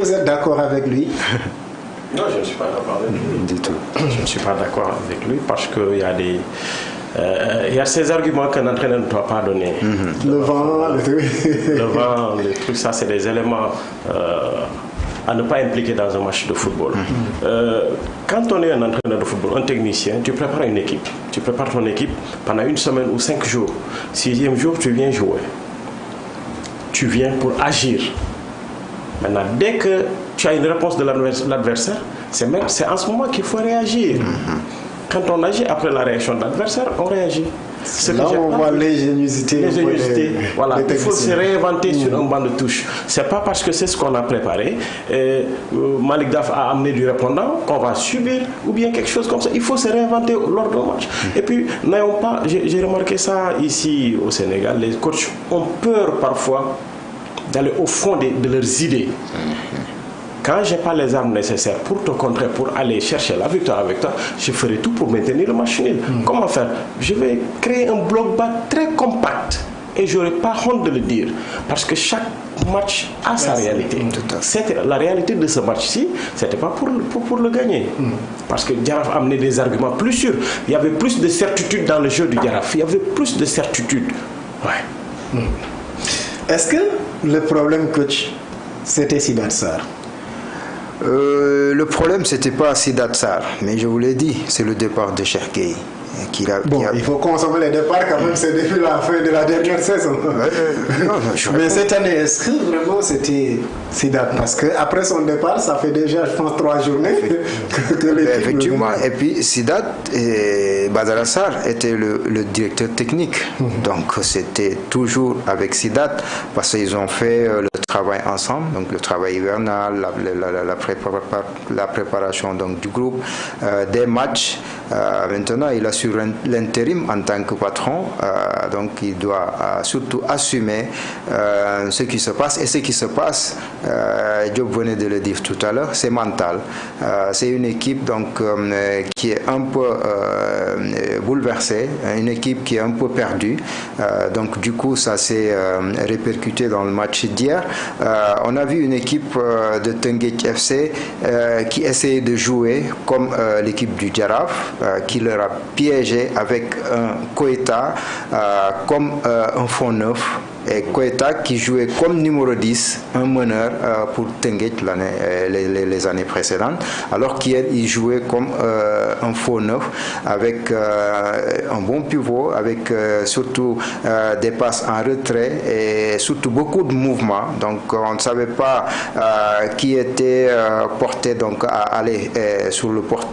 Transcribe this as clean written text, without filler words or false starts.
Vous êtes d'accord avec lui? Non, je ne suis pas d'accord avec lui. Du tout. Je ne suis pas d'accord avec lui parce qu'il y a des... il y a ces arguments qu'un entraîneur ne doit pas donner. Le vent, le truc. Le vent, le truc, ça c'est des éléments à ne pas impliquer dans un match de football. Quand on est un entraîneur de football, un technicien, tu prépares une équipe. Tu prépares ton équipe pendant 1 semaine ou 5 jours. 6e jour, tu viens jouer. Tu viens pour agir. Maintenant, dès que tu as une réponse de l'adversaire, c'est en ce moment qu'il faut réagir. Quand on agit après la réaction de l'adversaire, on réagit. Là, on voit l'ingéniosité. Voilà, il faut se réinventer sur un banc de touche. C'est pas parce que c'est ce qu'on a préparé. Malik Daf a amené du répondant qu'on va subir ou bien quelque chose comme ça. Il faut se réinventer lors d'un match. Et puis, n'ayons pas, j'ai remarqué ça ici au Sénégal, les coachs ont peur parfois d'aller au fond de leurs idées. Quand je n'ai pas les armes nécessaires pour te contrer, pour aller chercher la victoire avec toi, je ferai tout pour maintenir le match nul. Comment faire? Je vais créer un bloc bas très compact et je n'aurai pas honte de le dire parce que chaque match a sa réalité. La réalité de ce match-ci, ce n'était pas pour le gagner. Parce que Djaraf a amené des arguments plus sûrs. Il y avait plus de certitude dans le jeu du Djaraf. Il y avait plus de certitude. Ouais. Est-ce que le problème, coach, c'était Sidat Sarr? Le problème, c'était pas Sidat Sarr, mais je vous l'ai dit, c'est le départ de Cheikh Gueye. Il faut consommer les départs quand même, c'est depuis la fin de la dernière saison. Mais cette année, est-ce que vraiment c'était Sidat? Parce qu'après son départ, ça fait déjà, je pense, 3 journées que l'équipe... Effectivement, et puis Sidat et Badara Sarr étaient le directeur technique. Donc c'était toujours avec Sidat, parce qu'ils ont fait le travail ensemble, donc le travail hivernal, la préparation donc, du groupe, des matchs. Maintenant, il assure l'intérim en tant que patron, donc il doit surtout assumer ce qui se passe. Et ce qui se passe, Diop venait de le dire tout à l'heure, c'est mental. C'est une équipe donc, qui est un peu bouleversée, une équipe qui est un peu perdue. Donc du coup, ça s'est répercuté dans le match d'hier. On a vu une équipe de Teungueth FC qui essayait de jouer comme l'équipe du Djaraf, qui leur a piégé avec un Koita comme un faux neuf, et Koita qui jouait comme numéro 10, un meneur pour Teungueth les années précédentes, alors qu'il jouait comme un faux neuf avec un bon pivot, avec surtout des passes en retrait et surtout beaucoup de mouvements. Donc on ne savait pas qui était porté donc, à aller sur le porteur.